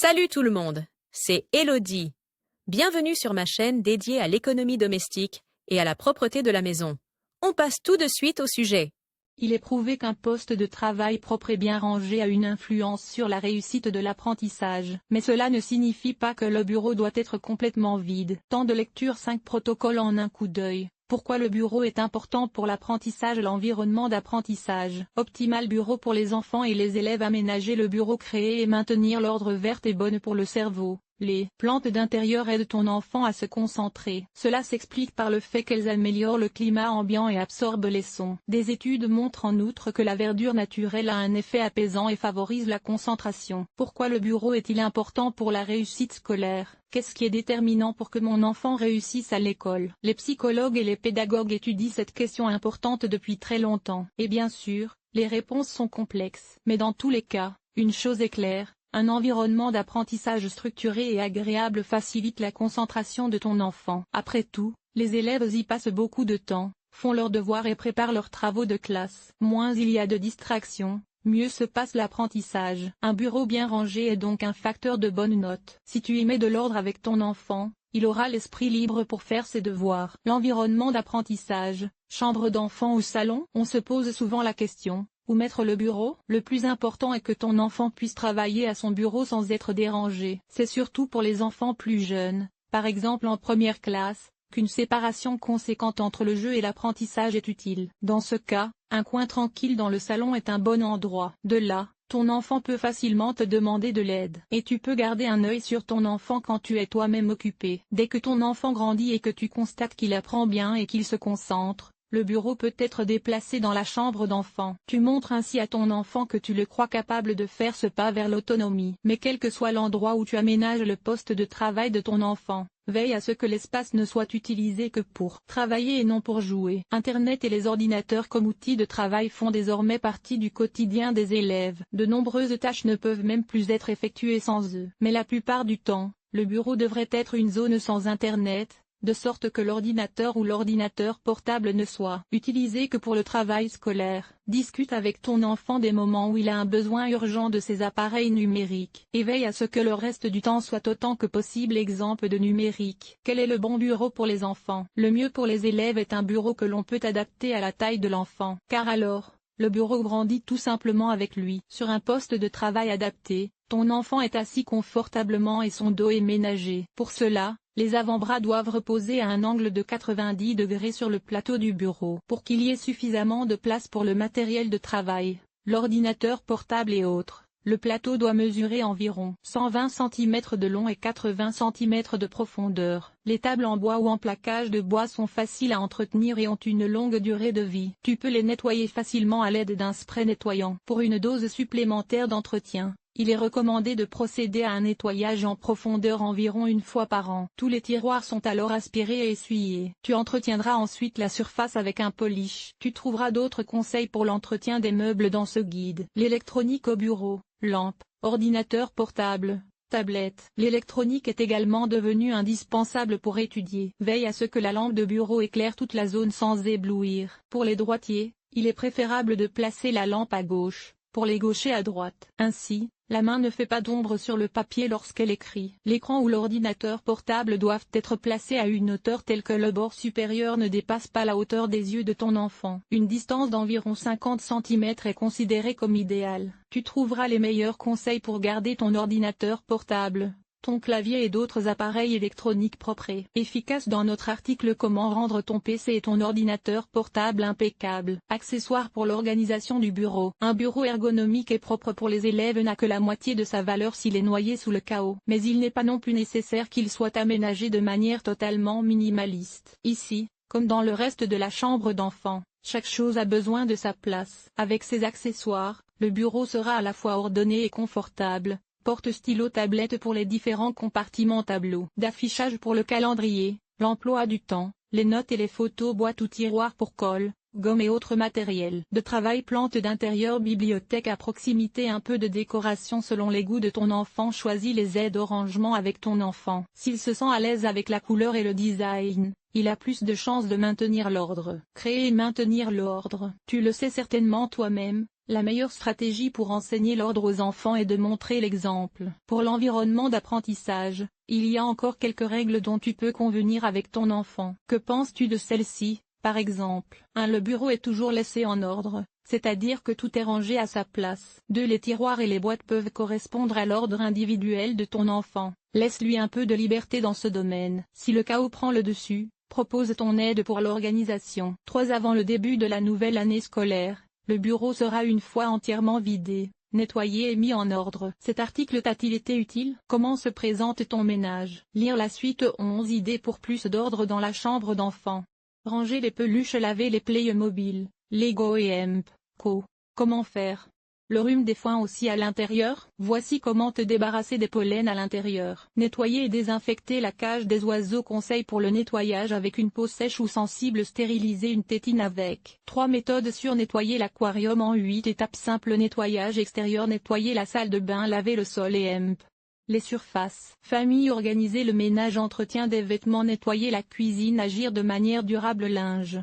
Salut tout le monde, c'est Elodie. Bienvenue sur ma chaîne dédiée à l'économie domestique et à la propreté de la maison. On passe tout de suite au sujet. Il est prouvé qu'un poste de travail propre et bien rangé a une influence sur la réussite de l'apprentissage. Mais cela ne signifie pas que le bureau doit être complètement vide. Tant de lecture, 5 protocoles en un coup d'œil. Pourquoi le bureau est important pour l'apprentissage? L'environnement d'apprentissage. Optimal bureau pour les enfants et les élèves. Aménager le bureau, créer et maintenir l'ordre verte et bonne pour le cerveau. Les plantes d'intérieur aident ton enfant à se concentrer. Cela s'explique par le fait qu'elles améliorent le climat ambiant et absorbent les sons. Des études montrent en outre que la verdure naturelle a un effet apaisant et favorise la concentration. Pourquoi le bureau est-il important pour la réussite scolaire? Qu'est-ce qui est déterminant pour que mon enfant réussisse à l'école? Les psychologues et les pédagogues étudient cette question importante depuis très longtemps. Et bien sûr, les réponses sont complexes. Mais dans tous les cas, une chose est claire. Un environnement d'apprentissage structuré et agréable facilite la concentration de ton enfant. Après tout, les élèves y passent beaucoup de temps, font leurs devoirs et préparent leurs travaux de classe. Moins il y a de distractions, mieux se passe l'apprentissage. Un bureau bien rangé est donc un facteur de bonne note. Si tu y mets de l'ordre avec ton enfant, il aura l'esprit libre pour faire ses devoirs. L'environnement d'apprentissage, chambre d'enfant ou salon? On se pose souvent la question. Où mettre le bureau? Le plus important est que ton enfant puisse travailler à son bureau sans être dérangé. C'est surtout pour les enfants plus jeunes, par exemple en première classe, qu'une séparation conséquente entre le jeu et l'apprentissage est utile. Dans ce cas, un coin tranquille dans le salon est un bon endroit. De là, ton enfant peut facilement te demander de l'aide. Et tu peux garder un œil sur ton enfant quand tu es toi-même occupé. Dès que ton enfant grandit et que tu constates qu'il apprend bien et qu'il se concentre, le bureau peut être déplacé dans la chambre d'enfant. Tu montres ainsi à ton enfant que tu le crois capable de faire ce pas vers l'autonomie. Mais quel que soit l'endroit où tu aménages le poste de travail de ton enfant, veille à ce que l'espace ne soit utilisé que pour travailler et non pour jouer. Internet et les ordinateurs comme outils de travail font désormais partie du quotidien des élèves. De nombreuses tâches ne peuvent même plus être effectuées sans eux. Mais la plupart du temps, le bureau devrait être une zone sans Internet, de sorte que l'ordinateur ou l'ordinateur portable ne soit utilisé que pour le travail scolaire. Discute avec ton enfant des moments où il a un besoin urgent de ces appareils numériques, et veille à ce que le reste du temps soit autant que possible exemple de numérique. Quel est le bon bureau pour les enfants? Le mieux pour les élèves est un bureau que l'on peut adapter à la taille de l'enfant, car alors, le bureau grandit tout simplement avec lui. Sur un poste de travail adapté, ton enfant est assis confortablement et son dos est ménagé. Pour cela, les avant-bras doivent reposer à un angle de 90 degrés sur le plateau du bureau. Pour qu'il y ait suffisamment de place pour le matériel de travail, l'ordinateur portable et autres, le plateau doit mesurer environ 120 cm de long et 80 cm de profondeur. Les tables en bois ou en plaquage de bois sont faciles à entretenir et ont une longue durée de vie. Tu peux les nettoyer facilement à l'aide d'un spray nettoyant. Pour une dose supplémentaire d'entretien, il est recommandé de procéder à un nettoyage en profondeur environ une fois par an. Tous les tiroirs sont alors aspirés et essuyés. Tu entretiendras ensuite la surface avec un polish. Tu trouveras d'autres conseils pour l'entretien des meubles dans ce guide. L'électronique au bureau, lampe, ordinateur portable, tablette. L'électronique est également devenue indispensable pour étudier. Veille à ce que la lampe de bureau éclaire toute la zone sans éblouir. Pour les droitiers, il est préférable de placer la lampe à gauche, pour les gauchers à droite. Ainsi, la main ne fait pas d'ombre sur le papier lorsqu'elle écrit. L'écran ou l'ordinateur portable doivent être placés à une hauteur telle que le bord supérieur ne dépasse pas la hauteur des yeux de ton enfant. Une distance d'environ 50 cm est considérée comme idéale. Tu trouveras les meilleurs conseils pour garder ton ordinateur portable, ton clavier et d'autres appareils électroniques propres et efficaces dans notre article Comment rendre ton PC et ton ordinateur portable impeccable. Accessoires pour l'organisation du bureau. Un bureau ergonomique et propre pour les élèves n'a que la moitié de sa valeur s'il est noyé sous le chaos. Mais il n'est pas non plus nécessaire qu'il soit aménagé de manière totalement minimaliste. Ici, comme dans le reste de la chambre d'enfant, chaque chose a besoin de sa place. Avec ses accessoires, le bureau sera à la fois ordonné et confortable. Porte-stylo tablette pour les différents compartiments tableau d'affichage pour le calendrier, l'emploi du temps, les notes et les photos boîte ou tiroir pour colle, gomme et autres matériels de travail plantes d'intérieur bibliothèque à proximité un peu de décoration selon les goûts de ton enfant choisis les aides au rangement avec ton enfant. S'il se sent à l'aise avec la couleur et le design, il a plus de chances de maintenir l'ordre. Créer et maintenir l'ordre. Tu le sais certainement toi-même, La meilleure stratégie pour enseigner l'ordre aux enfants est de montrer l'exemple. Pour l'environnement d'apprentissage, il y a encore quelques règles dont tu peux convenir avec ton enfant. Que penses-tu de celles-ci? Par exemple, 1. Le bureau est toujours laissé en ordre, c'est-à-dire que tout est rangé à sa place. 2. Les tiroirs et les boîtes peuvent correspondre à l'ordre individuel de ton enfant. Laisse-lui un peu de liberté dans ce domaine. Si le chaos prend le dessus, propose ton aide pour l'organisation. 3. Avant le début de la nouvelle année scolaire, le bureau sera une fois entièrement vidé, nettoyé et mis en ordre. Cet article t'a-t-il été utile? Comment se présente ton ménage? Lire la suite 11 idées pour plus d'ordre dans la chambre d'enfant. Ranger les peluches, laver les Playmobil, Lego et Co. Comment faire? Le rhume des foins aussi à l'intérieur? Voici comment te débarrasser des pollens à l'intérieur. Nettoyer et désinfecter la cage des oiseaux. Conseil pour le nettoyage avec une peau sèche ou sensible. Stériliser une tétine avec 3 méthodes sur nettoyer l'aquarium en 8 étapes simples. Nettoyage extérieur, nettoyer la salle de bain, laver le sol et les surfaces. Famille, organiser le ménage, entretien des vêtements, nettoyer la cuisine, agir de manière durable, linge.